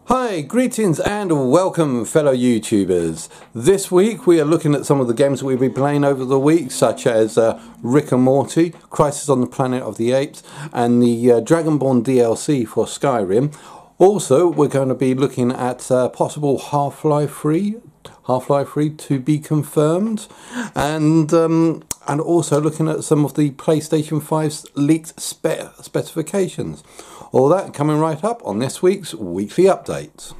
Hi, greetings and welcome fellow YouTubers. This week we are looking at some of the games that we've been playing over the week, such as Rick and Morty, Crisis on the Planet of the Apes and the Dragonborn DLC for Skyrim. Also we're going to be looking at possible Half-Life 3 to be confirmed, and also looking at some of the PlayStation 5's leaked specifications. All that coming right up on this week's weekly update.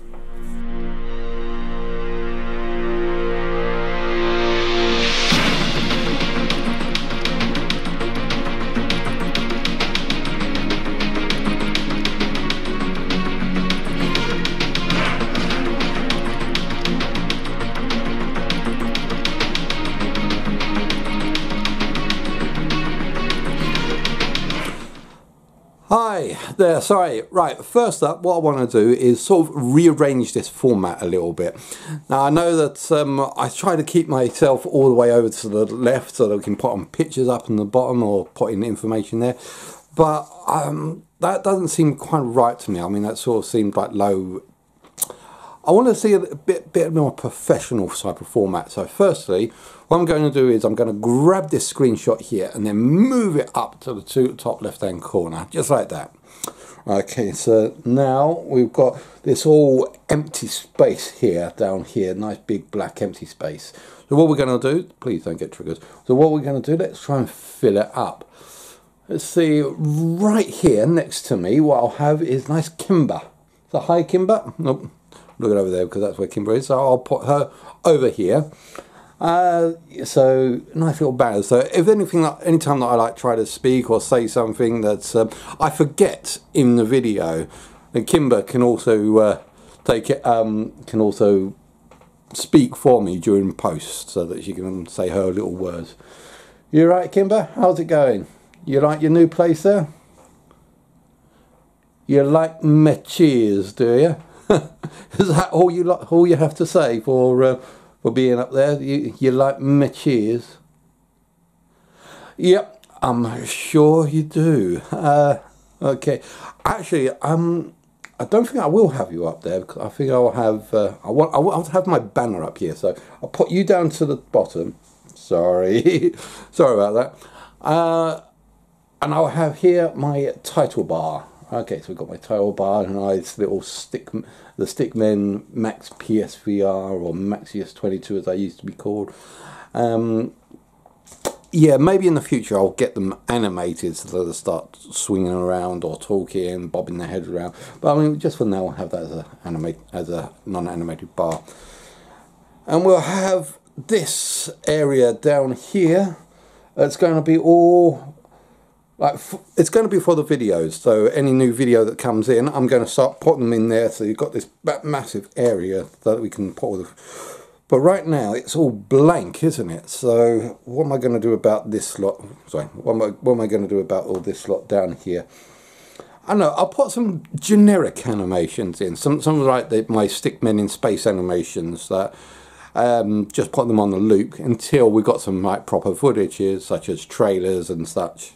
Hi there, sorry, right, first up what I want to do is sort of rearrange this format a little bit. Now I know that I try to keep myself all the way over to the left so that we can put on pictures up in the bottom or put in information there, but that doesn't seem quite right to me. I mean, that sort of seemed like low. I want to see a bit more professional type of format. So firstly, what I'm going to do is I'm going to grab this screenshot here and then move it up to the top left hand corner, just like that. Okay, so now we've got this all empty space here, down here, nice big black empty space. So what we're going to do, please don't get triggers. So what we're going to do, let's try and fill it up. Let's see, right here next to me, what I'll have is nice Kimber. So hi Kimber. Nope. Look at over there because that's where Kimber is. So I'll put her over here. So nice little banner. So if anything, anytime that I try to speak or say something that I forget in the video, then Kimber can also take it. Can also speak for me during post, so that she can say her little words. You right, Kimber? How's it going? You like your new place there? You like my cheers, do you? Is that all you have to say for being up there? You like my cheers? Yep, I'm sure you do. Okay, actually, I don't think I will have you up there because I think I'll have I want to have my banner up here. So I'll put you down to the bottom. Sorry, sorry about that. And I'll have here my title bar. Okay, so we've got my title bar and a nice little the Stickmen Max PSVR or Maxius 22 as I used to be called. Yeah, maybe in the future I'll get them animated so they start swinging around or talking, bobbing their heads around. But I mean, just for now, I'll have that as a non-animated bar. And we'll have this area down here. It's going to be all. It's going to be for the videos, so any new video that comes in, I'm going to start putting them in there, so you've got this massive area that we can put all the... But right now, it's all blank, isn't it? So, what am I going to do about this slot? Sorry, what am I going to do about all this slot down here? I don't know, I'll put some generic animations in, some like my Stickmen in Space animations, that just put them on the loop until we've got some like proper footage here, such as trailers and such.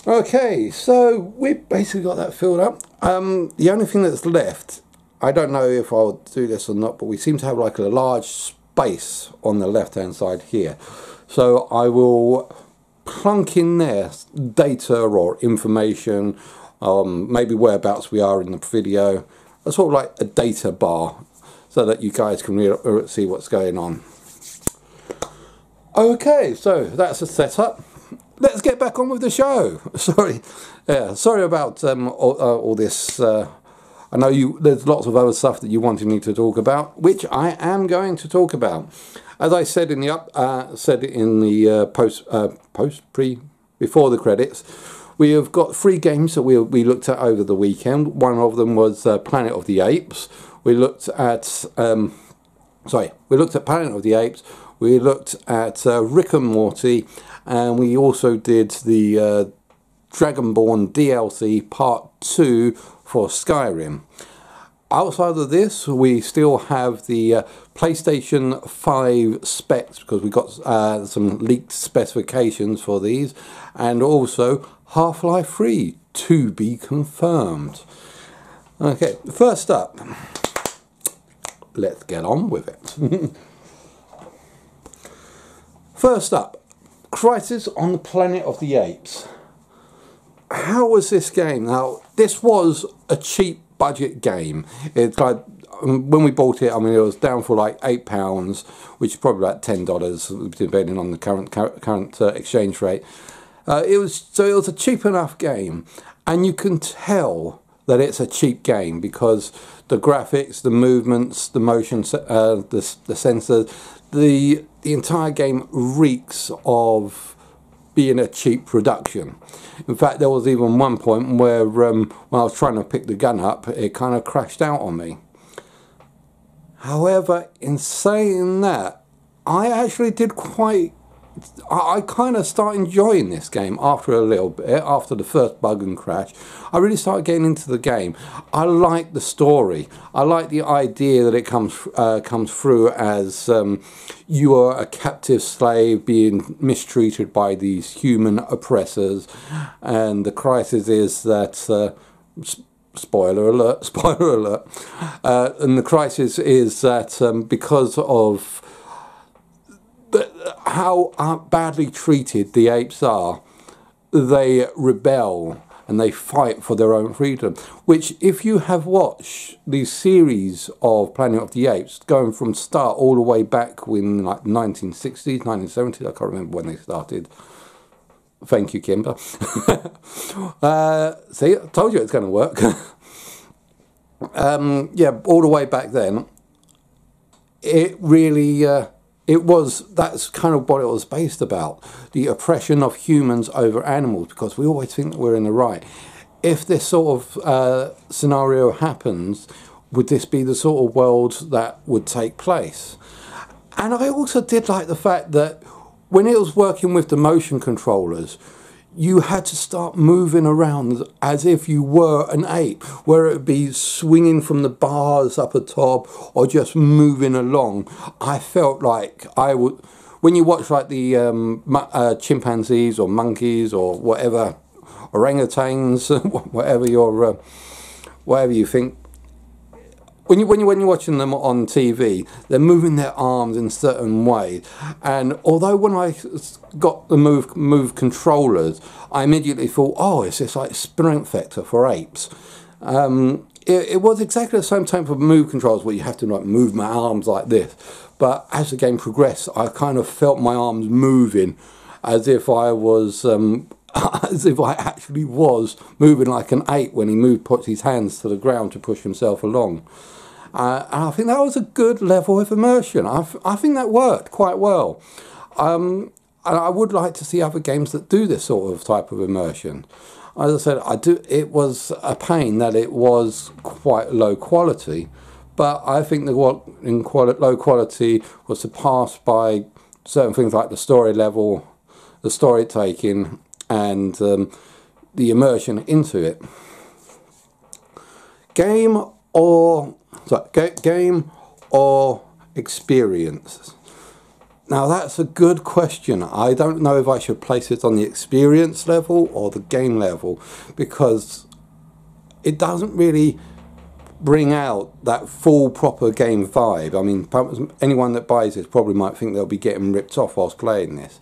Okay, so we've basically got that filled up. The only thing that's left, I don't know if I'll do this or not, but we seem to have like a large space on the left hand side here. So I will plunk in there data or information, maybe whereabouts we are in the video, a sort of like a data bar, so that you guys can see what's going on. Okay, so that's a setup. Let's get back on with the show. Sorry, yeah, sorry about all this. I know there's lots of other stuff that you wanted me to talk about, which I am going to talk about. As I said in the before the credits, we have got 3 games that we looked at over the weekend. One of them was Planet of the Apes. We looked at we looked at Planet of the Apes. We looked at Rick and Morty, and we also did the Dragonborn DLC Part 2 for Skyrim. Outside of this, we still have the PlayStation 5 Specks, because we got some leaked specifications for these, and also Half-Life 3 to be confirmed. Okay, first up, let's get on with it. First up, Crisis on the Planet of the Apes. How was this game? Now, this was a cheap budget game. It's like, when we bought it, I mean, it was down for like £8, which is probably about $10, depending on the current exchange rate. It was a cheap enough game, and you can tell that it's a cheap game because the graphics, the movements, the motion, the sensors, the entire game reeks of being a cheap production. In fact, there was even one point where when I was trying to pick the gun up, it kind of crashed out on me. However, in saying that, I actually did I kind of started enjoying this game after a little bit, after the first bug and crash. I really started getting into the game. I like the story. I like the idea that it comes through as you are a captive slave being mistreated by these human oppressors, and the crisis is that spoiler alert, and the crisis is that because of how badly treated the apes are, they rebel and they fight for their own freedom. Which, if you have watched the series of Planet of the Apes, going from start all the way back in like 1960s, 1970s, I can't remember when they started. Thank you, Kimber. See, I told you it's going to work. Yeah, all the way back then, it really... that's kind of what it was based about, the oppression of humans over animals, because we always think that we're in the right. If this sort of scenario happens, would this be the sort of world that would take place? And I also did like the fact that when it was working with the motion controllers, you had to start moving around as if you were an ape, where it would be swinging from the bars up atop or just moving along. I felt like I would, when you watch like the chimpanzees or monkeys or whatever, orangutans, whatever you think. When you're watching them on TV, they're moving their arms in certain ways, and although when I got the move controllers, I immediately thought, oh, it's this like strength vector for apes. It was exactly the same type of move controls where you have to like move my arms like this, but as the game progressed, I kind of felt my arms moving as if I was. As if I actually was moving like an ape when he puts his hands to the ground to push himself along. And I think that was a good level of immersion. I think that worked quite well. And I would like to see other games that do this sort of type of immersion. As I said, it was a pain that it was quite low quality, but I think the low quality was surpassed by certain things like the story level, the story taking, and the immersion into it. Game or experience? Now that's a good question. I don't know if I should place it on the experience level or the game level, because it doesn't really bring out that full proper game vibe. I mean, anyone that buys this probably might think they'll be getting ripped off whilst playing this,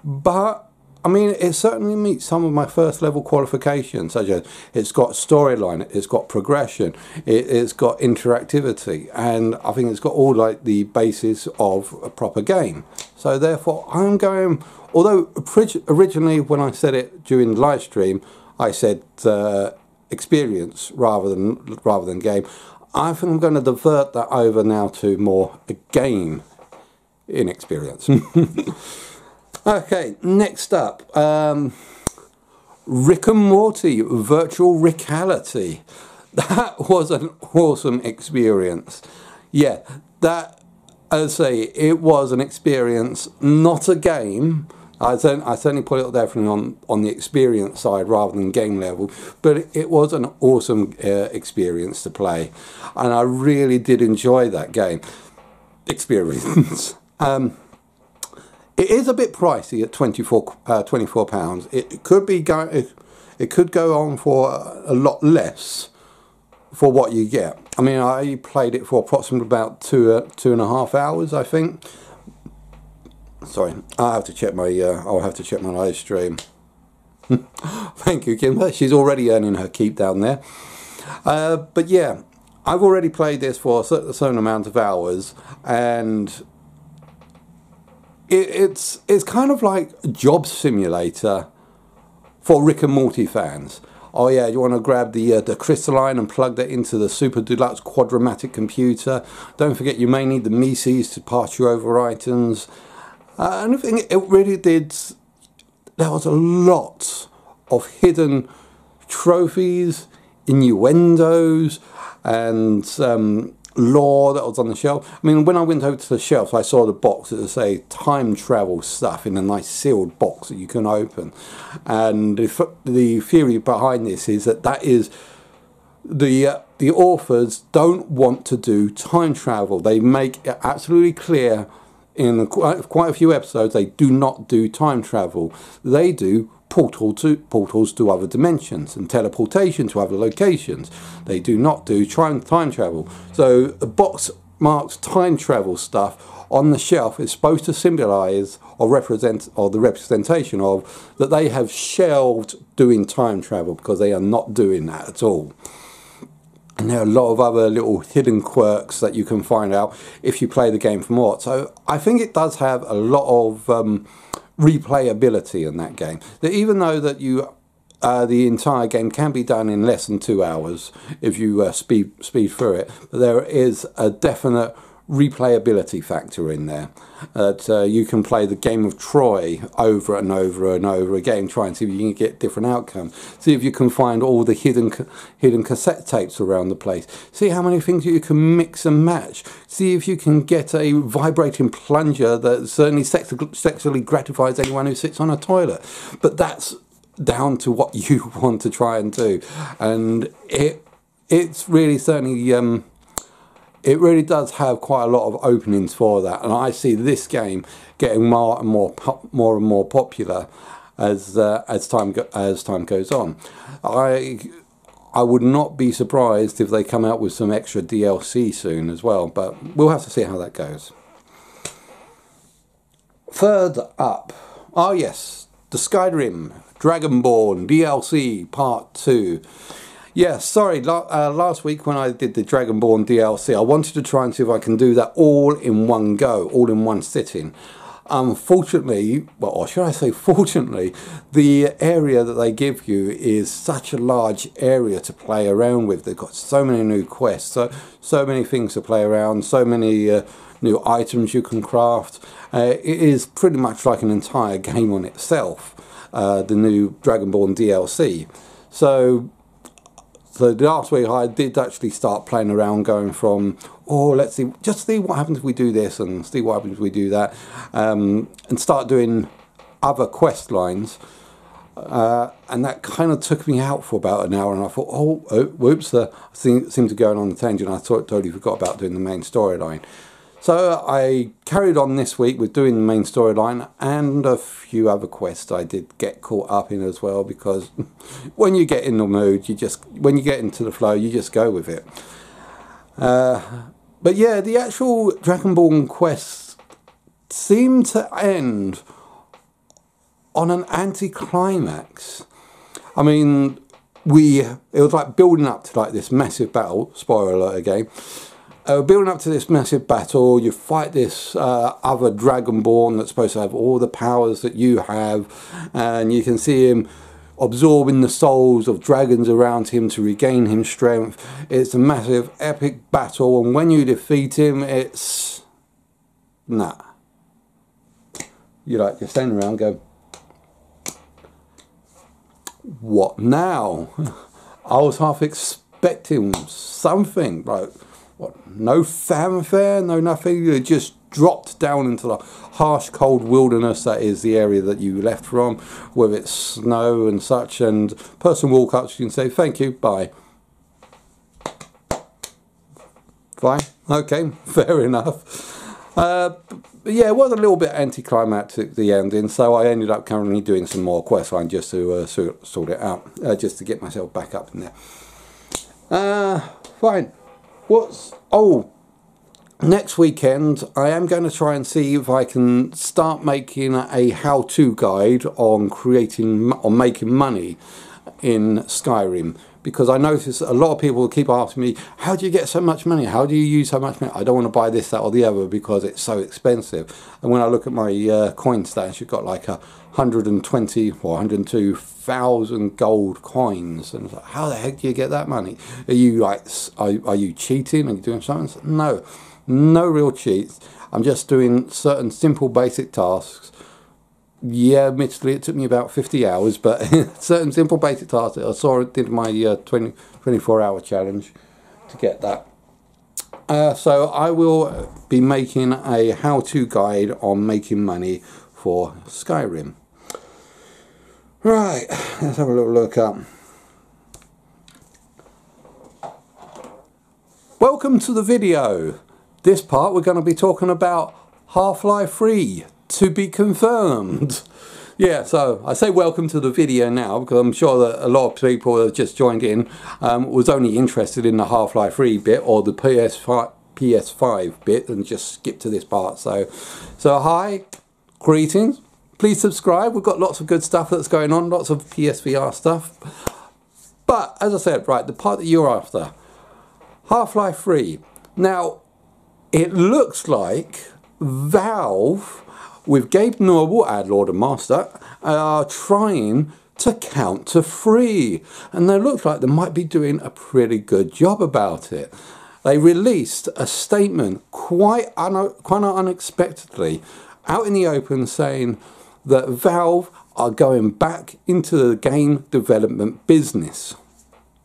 but I mean, it certainly meets some of my first level qualifications, such as it's got storyline, it's got progression, it's got interactivity, and I think it's got all like the basis of a proper game. So therefore, I'm going, although originally when I said it during the live stream, I said experience rather than game, I think I'm going to divert that over now to more a game in experience. Okay, next up, Rick and Morty Virtual Reality. That was an awesome experience. Yeah, that, as I say, it was an experience, not a game. I certainly put it definitely on the experience side rather than game level, but it was an awesome experience to play, and I really did enjoy that game experience. It is a bit pricey at £24. It could go on for a lot less for what you get. I mean, I played it for approximately about 2.5 hours, I think. Sorry, I'll have to check my live stream. Thank you, Kim. She's already earning her keep down there. But yeah, I've already played this for a certain amount of hours, and it's kind of like a job simulator for Rick and Morty fans. Oh yeah, you want to grab the crystalline and plug that into the super deluxe quadramatic computer. Don't forget you may need the Mises to pass you over items. And I think it really did. There was a lot of hidden trophies, innuendos, and lore that was on the shelf. I mean, when I went over to the shelf, I saw the box that would say time travel stuff in a nice sealed box that you can open. And the theory behind this is that is the authors don't want to do time travel. They make it absolutely clear in quite a few episodes they do not do time travel. They do portals to other dimensions and teleportation to other locations. They do not do time travel. So the box marks time travel stuff on the shelf is supposed to symbolize or represent, or the representation of, that they have shelved doing time travel because they are not doing that at all. And there are a lot of other little hidden quirks that you can find out if you play the game for more. So I think it does have a lot of replayability in that game. That even though that the entire game can be done in less than 2 hours if you speed through it, but there is a definite replayability factor in there. That you can play the game of Troy over and over and over again, try and see if you can get different outcomes. See if you can find all the hidden cassette tapes around the place. See how many things you can mix and match. See if you can get a vibrating plunger that certainly sexually gratifies anyone who sits on a toilet. But that's down to what you want to try and do, and it's really certainly it really does have quite a lot of openings for that, and I see this game getting more and more popular as time goes on. I would not be surprised if they come out with some extra DLC soon as well, but we'll have to see how that goes. Third up, oh yes, the Skyrim Dragonborn DLC Part 2. Yeah, sorry, last week when I did the Dragonborn DLC, I wanted to try and see if I can do that all in one go, all in one sitting. Unfortunately, well, or should I say fortunately, the area that they give you is such a large area to play around with. They've got so many new quests, so many things to play around, so many new items you can craft. It is pretty much like an entire game on itself, the new Dragonborn DLC. So last week I did actually start playing around, going from, oh, let's see, just see what happens if we do this and see what happens if we do that, and start doing other quest lines, and that kind of took me out for about an hour, and I thought, oh whoops, I seemed to go on the tangent. I totally forgot about doing the main storyline. So I carried on this week with doing the main storyline and a few other quests I did get caught up in as well, because when you get in the mood, when you get into the flow, you just go with it. But yeah, the actual Dragonborn quests seem to end on an anticlimax. I mean, it was like building up to like this massive battle, spoiler alert again. Building up to this massive battle, you fight this other Dragonborn that's supposed to have all the powers that you have, and you can see him absorbing the souls of dragons around him to regain him strength. It's a massive epic battle, and when you defeat him, it's nah. You're standing around going, what now? I was half expecting something like, what, no fanfare, no nothing. You just dropped down into the harsh, cold wilderness that is the area that you left from, with its snow and such, and person walk up to you and say, thank you, bye. Fine, okay, fair enough. But yeah, it was a little bit anticlimactic, the ending, so I ended up currently doing some more questline just to sort it out, just to get myself back up in there. fine. Next weekend I am going to try and see if I can start making a how-to guide on making money in Skyrim, because I notice a lot of people keep asking me, how do you get so much money? How do you use so much money? I don't want to buy this, that or the other because it's so expensive. And when I look at my coin stash, you've got like 120 or 102,000 gold coins, and it's like, how the heck do you get that money? Are you like, are you cheating? Are you doing something? No real cheats. I'm just doing certain simple basic tasks. Yeah, admittedly it took me about 50 hours, but certain simple basic tasks. I did my 24-hour challenge to get that. So I will be making a how-to guide on making money for Skyrim. Right, let's have a little look up. Welcome to the video. This part we're going to be talking about Half-Life 3 to be confirmed. Yeah, so I say welcome to the video now because I'm sure that a lot of people that have just joined in was only interested in the Half-Life 3 bit or the PS5 bit and just skipped to this part. So hi, greetings. Please subscribe. We've got lots of good stuff that's going on, lots of PSVR stuff. But as I said, right, the part that you're after, Half-Life 3. Now, it looks like Valve, with Gabe Newell, our Lord and Master, are trying to counter free, and they look like they might be doing a pretty good job about it. They released a statement quite unexpectedly out in the open saying that Valve are going back into the game development business.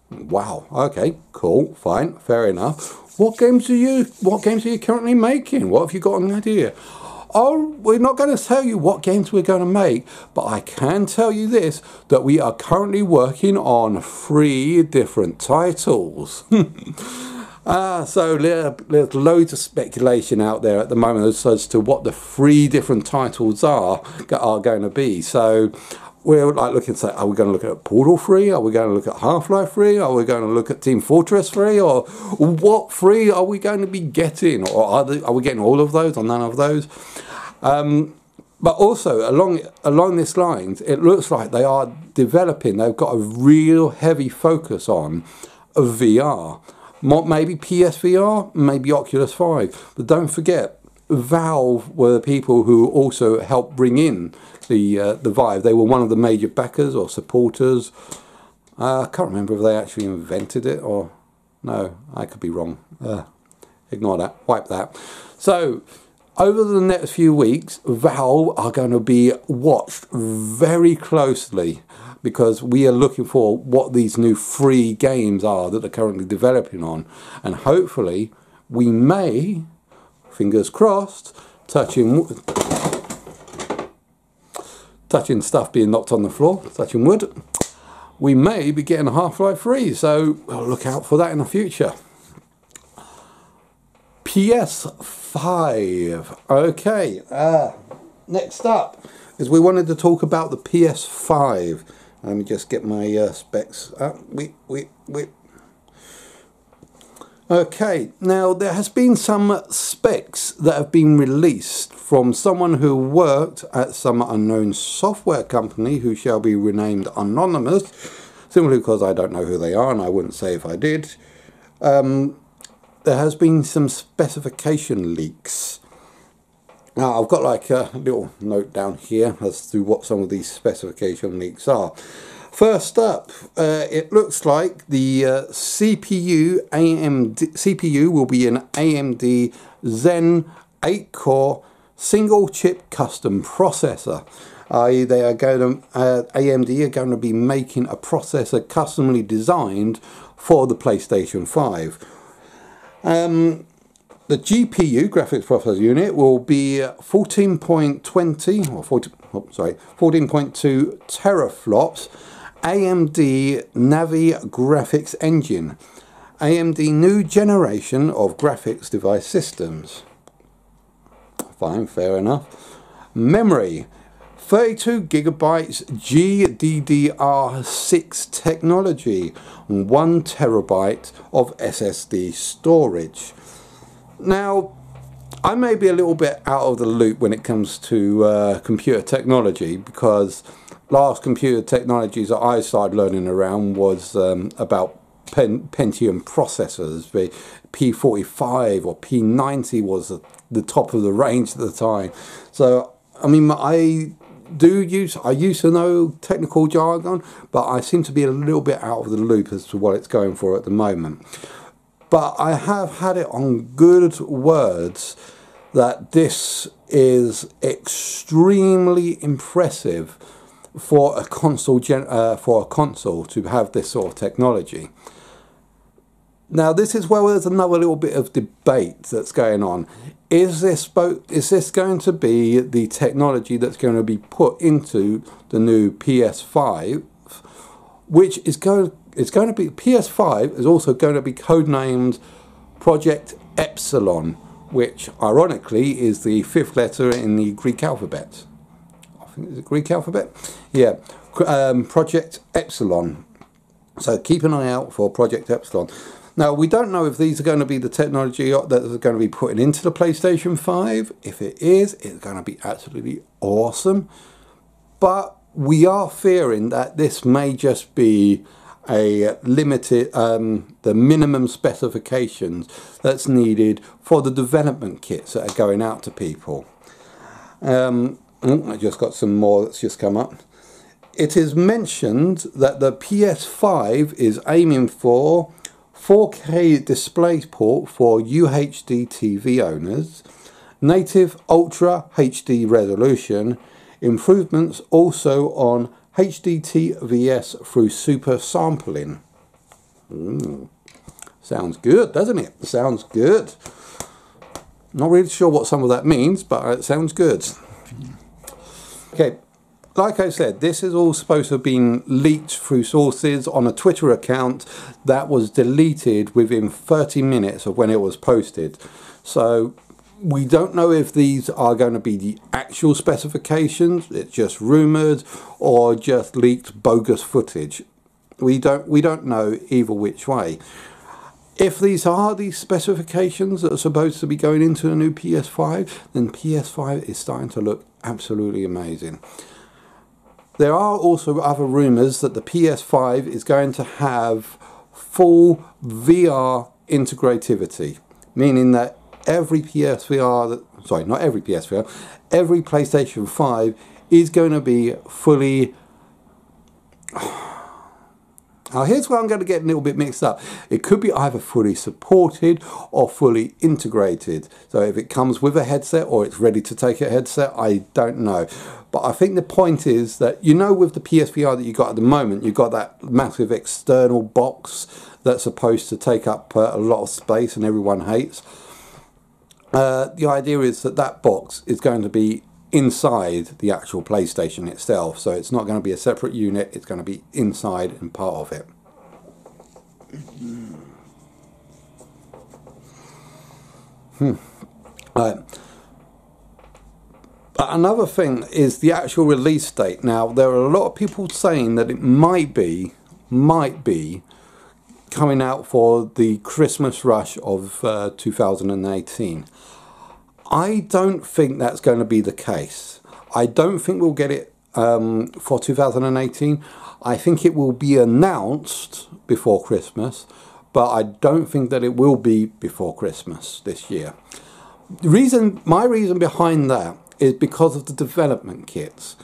Wow, okay, cool, fine, fair enough. What games are you currently making? What have you got an idea? Oh, we're not going to tell you what games we're going to make, but I can tell you this, that we are currently working on 3 different titles. So there's loads of speculation out there at the moment as to what the 3 different titles are going to be. So we're like looking to say, are we going to look at Portal 3? Are we going to look at Half-Life 3? Are we going to look at Team Fortress 3? Or what 3 are we going to be getting? Or are we getting all of those or none of those? But also along this lines, it looks like they are developing, they've got a real heavy focus on VR. Maybe PSVR, maybe Oculus 5. But don't forget, Valve were the people who also helped bring in the Vive. They were one of the major backers or supporters. I can't remember if they actually invented it or no. I could be wrong. Ignore that. Wipe that. So over the next few weeks, Valve are going to be watched very closely because we are looking for what these new free games are that they're currently developing on, and hopefully we may, fingers crossed, touching stuff being knocked on the floor, touching wood, we may be getting a Half-Life 3, so we'll look out for that in the future. PS5. Okay, next up is we wanted to talk about the PS5. Let me just get my specs up. Okay, now there has been some specs that have been released from someone who worked at some unknown software company who shall be renamed anonymous, simply because I don't know who they are and I wouldn't say if I did. There has been some specification leaks. Now I've got like a little note down here as to what some of these specification leaks are. First up, it looks like the CPU will be an AMD Zen 8-core single-chip custom processor. They are going to, AMD are going to be making a processor customly designed for the PlayStation 5. The GPU, graphics processor unit, will be 14.2 teraflops AMD Navi graphics engine. AMD new generation of graphics device systems. Fine, fair enough. Memory, 32 gigabytes GDDR6 technology, and 1 terabyte of SSD storage. Now, I may be a little bit out of the loop when it comes to computer technology, because last computer technologies that I started learning around was about Pentium processors. The P45 or P90 was the top of the range at the time. So I mean, I used to know technical jargon, but I seem to be a little bit out of the loop as to what it's going for at the moment. But I have had it on good words that this is extremely impressive for a console to have this sort of technology. Now, this is where there's another little bit of debate that's going on. Is this going to be the technology that's going to be put into the new PS5, which is going to be, PS5 is also going to be codenamed Project Epsilon, which ironically is the 5th letter in the Greek alphabet. I think it's the Greek alphabet. Yeah, Project Epsilon. So keep an eye out for Project Epsilon. Now, we don't know if these are going to be the technology that is going to be put into the PlayStation 5. If it is, it's going to be absolutely awesome. But we are fearing that this may just be a limited, the minimum specifications that's needed for the development kits that are going out to people. I just got some more that's just come up. It is mentioned that the PS5 is aiming for 4K DisplayPort for UHD TV owners, native Ultra HD resolution, improvements also on HDTVS through super sampling. Sounds good, doesn't it? Sounds good. Not really sure what some of that means, but it sounds good. Okay. Like I said, this is all supposed to have been leaked through sources on a Twitter account that was deleted within 30 minutes of when it was posted. So we don't know if these are going to be the actual specifications, it's just rumoured, or just leaked bogus footage. We don't know either which way. If these are the specifications that are supposed to be going into the new PS5, then PS5 is starting to look absolutely amazing. There are also other rumours that the PS5 is going to have full VR integrativity, meaning that every PSVR, sorry, not every PSVR, every PlayStation 5 is going to be fully... Now here's where I'm going to get a little bit mixed up. It could be either fully supported or fully integrated. So if it comes with a headset or it's ready to take a headset, I don't know. But I think the point is that, you know, with the PSVR that you got at the moment, you've got that massive external box that's supposed to take up a lot of space and everyone hates. The idea is that that box is going to be inside the actual PlayStation itself, so it's not going to be a separate unit, it's going to be inside and part of it. Right. But another thing is the actual release date. Now, there are a lot of people saying that it might be coming out for the Christmas rush of 2018. I don't think that's going to be the case. I don't think we'll get it for 2018. I think it will be announced before Christmas, but I don't think that it will be before Christmas this year. My reason behind that is because of the development kits.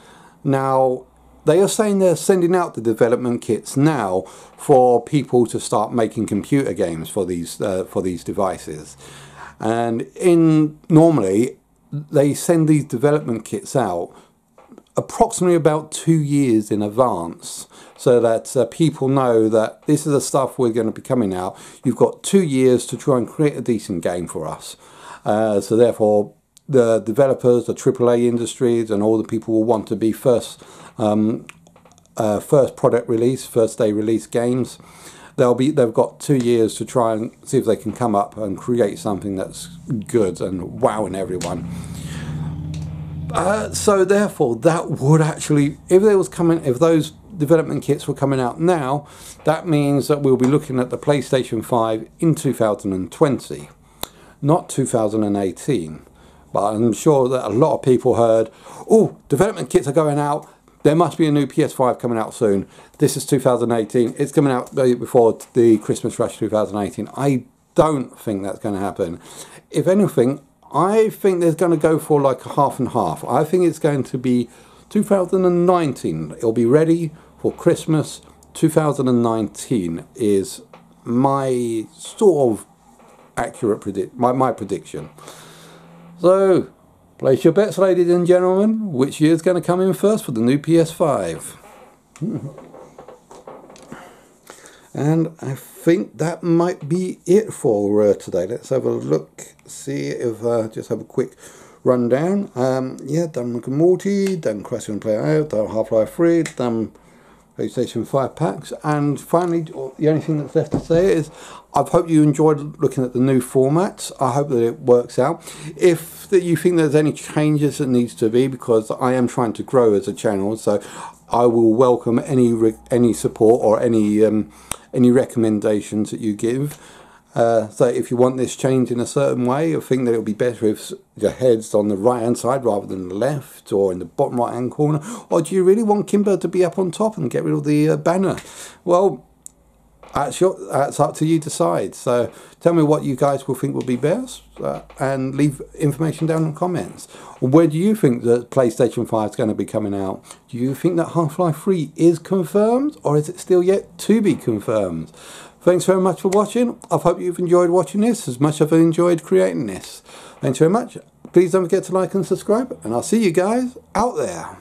Now, they are saying they're sending out the development kits now for people to start making computer games for these devices. And normally they send these development kits out approximately about 2 years in advance, so that people know that this is the stuff we're going to be coming out. You've got 2 years to try and create a decent game for us. So therefore the developers, the AAA industries and all the people will want to be first product release, first day release games. They've got 2 years to try and see if they can come up and create something that's good and wowing everyone. So therefore, that would actually, if those development kits were coming out now, that means that we'll be looking at the PlayStation 5 in 2020, not 2018. But I'm sure that a lot of people heard, oh, development kits are going out, there must be a new PS5 coming out soon. This is 2018, it's coming out before the Christmas rush 2018. I don't think that's going to happen. If anything, I think there's going to go for like a half and half. I think it's going to be 2019. It'll be ready for Christmas 2019 is my sort of accurate my prediction. So, place your bets, ladies and gentlemen. Which year's going to come in first for the new PS5? And I think that might be it for today. Let's have a look, see if just have a quick rundown. Yeah, done Rick and Morty, done Crash and Play Out, done Half-Life 3, done PlayStation 5 packs, and finally, the only thing that's left to say is I hope you enjoyed looking at the new formats. I hope that it works out. If you think there's any changes that needs to be, because I am trying to grow as a channel, so I will welcome any support or any recommendations that you give. So if you want this change in a certain way, I think that it would be better if your head's on the right hand side rather than the left, or in the bottom right hand corner, or do you really want Kimber to be up on top and get rid of the banner? Well, that's up to you to decide. So tell me what you guys will think will be best, and leave information down in the comments. Where do you think that PlayStation 5 is going to be coming out? Do you think that Half-Life 3 is confirmed, or is it still yet to be confirmed? Thanks very much for watching. I hope you've enjoyed watching this as much as I've enjoyed creating this. Thanks very much. Please don't forget to like and subscribe, and I'll see you guys out there.